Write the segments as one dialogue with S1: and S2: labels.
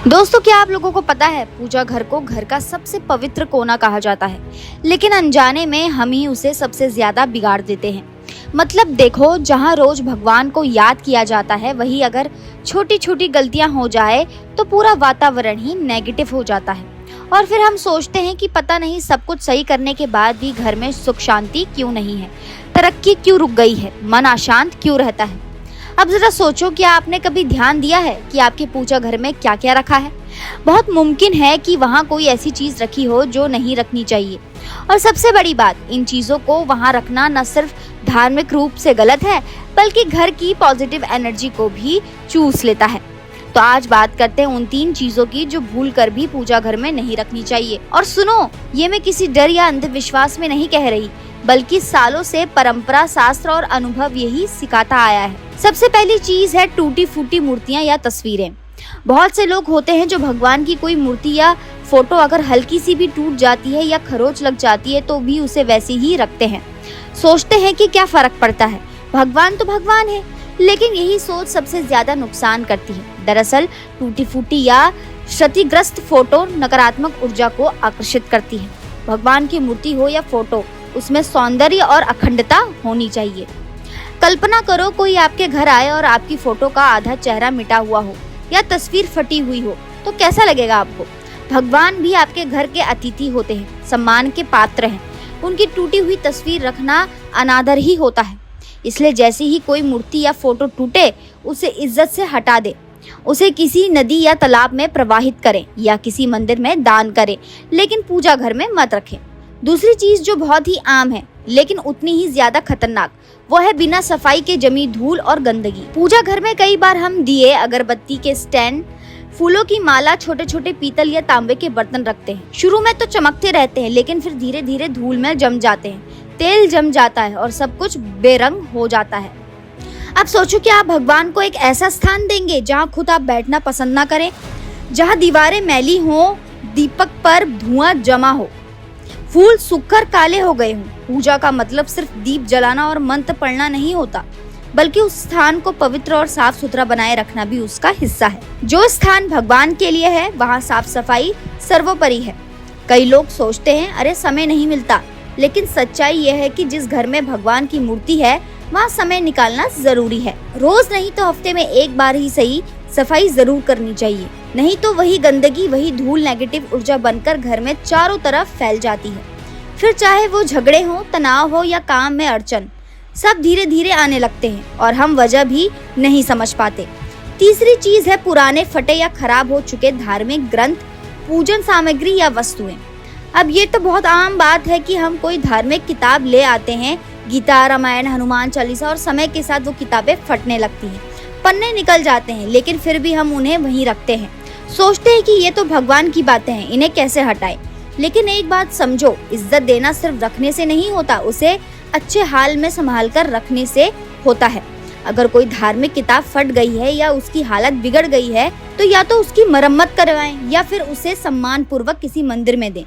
S1: दोस्तों, क्या आप लोगों को पता है पूजा घर को घर का सबसे पवित्र कोना कहा जाता है, लेकिन अनजाने में हम ही उसे सबसे ज्यादा बिगाड़ देते हैं। मतलब देखो, जहाँ रोज भगवान को याद किया जाता है, वही अगर छोटी छोटी गलतियां हो जाए तो पूरा वातावरण ही नेगेटिव हो जाता है। और फिर हम सोचते हैं कि पता नहीं सब कुछ सही करने के बाद भी घर में सुख शांति क्यों नहीं है, तरक्की क्यों रुक गई है, मन अशांत क्यों रहता है। अब जरा सोचो, क्या आपने कभी ध्यान दिया है कि आपके पूजा घर में क्या क्या रखा है? बहुत मुमकिन है कि वहाँ कोई ऐसी चीज रखी हो जो नहीं रखनी चाहिए। और सबसे बड़ी बात, इन चीजों को वहाँ रखना न सिर्फ धार्मिक रूप से गलत है, बल्कि घर की पॉजिटिव एनर्जी को भी चूस लेता है। तो आज बात करते हैं उन 3 चीजों की जो भूल कर भी पूजा घर में नहीं रखनी चाहिए। और सुनो, ये मैं किसी डर या अंधविश्वास में नहीं कह रही, बल्कि सालों से परंपरा, शास्त्र और अनुभव यही सिखाता आया है। सबसे पहली चीज है टूटी फूटी मूर्तियां या तस्वीरें। बहुत से लोग होते हैं जो भगवान की कोई मूर्ति या फोटो अगर हल्की सी भी टूट जाती है या खरोच लग जाती है तो भी उसे वैसे ही रखते हैं। सोचते हैं कि क्या फर्क पड़ता है, भगवान तो भगवान है। लेकिन यही सोच सबसे ज्यादा नुकसान करती है। दरअसल टूटी फूटी या क्षतिग्रस्त फोटो नकारात्मक ऊर्जा को आकर्षित करती है। भगवान की मूर्ति हो या फोटो, उसमें सौंदर्य और अखंडता होनी चाहिए। कल्पना करो, कोई आपके घर आए और आपकी फोटो का आधा चेहरा मिटा हुआ हो या तस्वीर फटी हुई हो, तो कैसा लगेगा आपको? भगवान भी आपके घर के अतिथि होते हैं, सम्मान के पात्र हैं। उनकी टूटी हुई तस्वीर रखना अनादर ही होता है। इसलिए जैसे ही कोई मूर्ति या फोटो टूटे, उसे इज्जत से हटा दे, उसे किसी नदी या तालाब में प्रवाहित करें या किसी मंदिर में दान करें, लेकिन पूजा घर में मत रखें। दूसरी चीज जो बहुत ही आम है लेकिन उतनी ही ज्यादा खतरनाक, वो है बिना सफाई के जमी धूल और गंदगी। पूजा घर में कई बार हम दिए, अगरबत्ती के स्टैंड, फूलों की माला, छोटे छोटे पीतल या तांबे के बर्तन रखते हैं। शुरू में तो चमकते रहते हैं, लेकिन फिर धीरे धीरे धूल में जम जाते हैं, तेल जम जाता है और सब कुछ बेरंग हो जाता है। अब सोचो कि आप भगवान को एक ऐसा स्थान देंगे जहाँ खुद आप बैठना पसंद ना करें, जहाँ दीवारें मैली हो, दीपक पर धुआं जमा हो, फूल सूखकर काले हो गए हों। पूजा का मतलब सिर्फ दीप जलाना और मंत्र पढ़ना नहीं होता, बल्कि उस स्थान को पवित्र और साफ सुथरा बनाए रखना भी उसका हिस्सा है। जो स्थान भगवान के लिए है, वहाँ साफ सफाई सर्वोपरि है। कई लोग सोचते हैं, अरे समय नहीं मिलता, लेकिन सच्चाई यह है कि जिस घर में भगवान की मूर्ति है, वहाँ समय निकालना जरूरी है। रोज नहीं तो हफ्ते में एक बार ही सही सफाई जरूर करनी चाहिए, नहीं तो वही गंदगी, वही धूल नेगेटिव ऊर्जा बनकर घर में चारों तरफ फैल जाती है। फिर चाहे वो झगड़े हो, तनाव हो या काम में अड़चन, सब धीरे धीरे आने लगते हैं और हम वजह भी नहीं समझ पाते। तीसरी चीज है पुराने, फटे या खराब हो चुके धार्मिक ग्रंथ, पूजन सामग्री या वस्तुएं। अब ये तो बहुत आम बात है कि हम कोई धार्मिक किताब ले आते हैं, गीता, रामायण, हनुमान चालीसा, और समय के साथ वो किताबें फटने लगती हैं, पन्ने निकल जाते हैं, लेकिन फिर भी हम उन्हें वहीं रखते हैं। सोचते हैं कि ये तो भगवान की बातें हैं, इन्हें कैसे हटाएं। लेकिन एक बात समझो, इज्जत देना सिर्फ रखने से नहीं होता, उसे अच्छे हाल में संभाल कर रखने से होता है। अगर कोई धार्मिक किताब फट गई है या उसकी हालत बिगड़ गई है, तो या तो उसकी मरम्मत करवाएं या फिर उसे सम्मान पूर्वक किसी मंदिर में दें।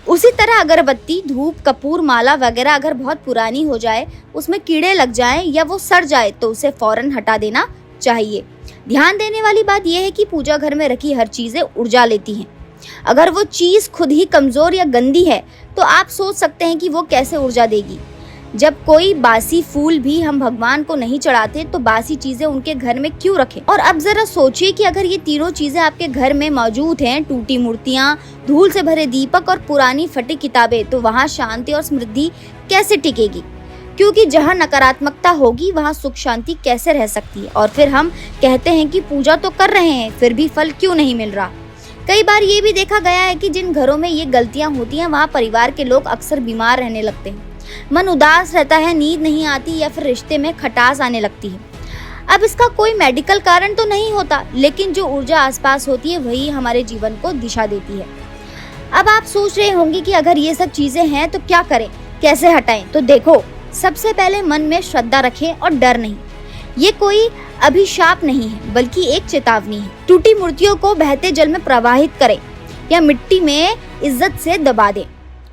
S1: उसी तरह अगरबत्ती, धूप, कपूर, माला वगैरह अगर बहुत पुरानी हो जाए, उसमें कीड़े लग जाएं या वो सड़ जाए, तो उसे फौरन हटा देना चाहिए। ध्यान देने वाली बात यह है कि पूजा घर में रखी हर चीजें ऊर्जा लेती हैं। अगर वो चीज खुद ही कमजोर या गंदी है, तो आप सोच सकते हैं कि वो कैसे ऊर्जा देगी। जब कोई बासी फूल भी हम भगवान को नहीं चढ़ाते, तो बासी चीजें उनके घर में क्यों रखें? और अब जरा सोचिए कि अगर ये तीनों चीजें आपके घर में मौजूद हैं, टूटी मूर्तियां, धूल से भरे दीपक और पुरानी फटी किताबें, तो वहाँ शांति और समृद्धि कैसे टिकेगी? क्योंकि जहाँ नकारात्मकता होगी, वहाँ सुख शांति कैसे रह सकती है? और फिर हम कहते हैं कि पूजा तो कर रहे हैं, फिर भी फल क्यों नहीं मिल रहा? कई बार ये भी देखा गया है कि जिन घरों में ये गलतियां होती हैं, वहाँ परिवार के लोग अक्सर बीमार रहने लगते हैं, मन उदास रहता है, नींद नहीं आती या फिर रिश्ते में खटास आने लगती है। अब इसका कोई मेडिकल कारण तो नहीं होता, लेकिन जो ऊर्जा आसपास होती है, वही हमारे जीवन को दिशा देती है। अब आप सोच रहे होंगे कि अगर ये सब चीजें हैं तो क्या करें, कैसे हटाएं? तो देखो, सबसे पहले मन में श्रद्धा रखें और डर नहीं। ये कोई अभिशाप नहीं है, बल्कि एक चेतावनी है। टूटी मूर्तियों को बहते जल में प्रवाहित करें या मिट्टी में इज्जत से दबा दें।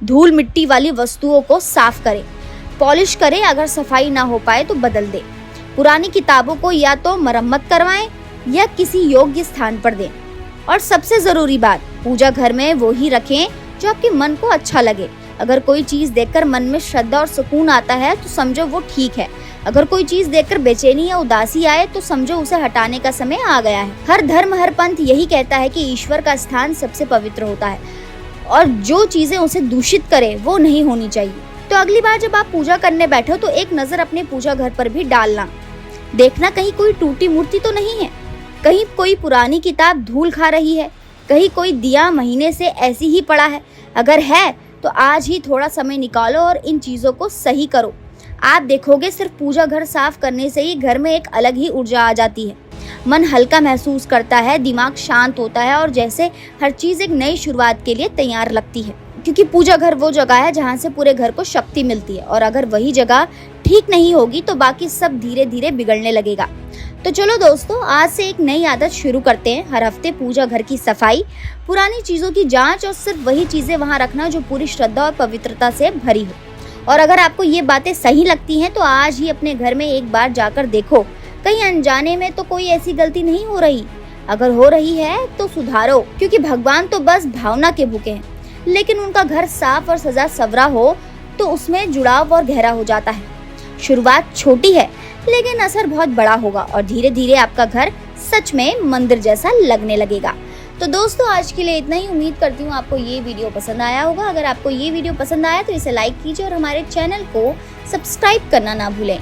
S1: धूल मिट्टी वाली वस्तुओं को साफ करें, पॉलिश करें, अगर सफाई ना हो पाए तो बदल दें। पुरानी किताबों को या तो मरम्मत करवाएं या किसी योग्य स्थान पर दें। और सबसे जरूरी बात, पूजा घर में वो ही रखें जो आपके मन को अच्छा लगे। अगर कोई चीज देखकर मन में श्रद्धा और सुकून आता है तो समझो वो ठीक है। अगर कोई चीज देखकर बेचैनी या उदासी आए तो समझो उसे हटाने का समय आ गया है। हर धर्म, हर पंथ यही कहता है कि ईश्वर का स्थान सबसे पवित्र होता है और जो चीजें उसे दूषित करे वो नहीं होनी चाहिए। तो अगली बार जब आप पूजा करने बैठो तो एक नजर अपने पूजा घर पर भी डालना। देखना कहीं कोई टूटी मूर्ति तो नहीं है, कहीं कोई पुरानी किताब धूल खा रही है, कहीं कोई दिया महीने से ऐसी ही पड़ा है। अगर है तो आज ही थोड़ा समय निकालो और इन चीजों को सही करो। आप देखोगे सिर्फ पूजा घर साफ करने से ही घर में एक अलग ही ऊर्जा आ जाती है। मन हल्का महसूस करता है, दिमाग शांत होता है और जैसे हर चीज एक नई शुरुआत के लिए तैयार लगती है। क्योंकि पूजा घर वो जगह है जहाँ से पूरे घर को शक्ति मिलती है और अगर वही जगह ठीक नहीं होगी तो बाकी सब धीरे धीरे बिगड़ने लगेगा। तो चलो दोस्तों, आज से एक नई आदत शुरू करते हैं। हर हफ्ते पूजा घर की सफाई, पुरानी चीजों की जांच और सिर्फ वही चीजें वहां रखना जो पूरी श्रद्धा और पवित्रता से भरी हो। और अगर आपको ये बातें सही लगती हैं तो आज ही अपने घर में एक बार जाकर देखो, कहीं अनजाने में तो कोई ऐसी गलती नहीं हो रही। अगर हो रही है तो सुधारो, क्योंकि भगवान तो बस भावना के भूखे हैं, लेकिन उनका घर साफ और सजा सवरा हो तो उसमें जुड़ाव और गहरा हो जाता है। शुरुआत छोटी है लेकिन असर बहुत बड़ा होगा और धीरे धीरे आपका घर सच में मंदिर जैसा लगने लगेगा। तो दोस्तों, आज के लिए इतना ही। उम्मीद करती हूँ आपको ये वीडियो पसंद आया होगा। अगर आपको ये वीडियो पसंद आया तो इसे लाइक कीजिए और हमारे चैनल को सब्सक्राइब करना ना भूलें।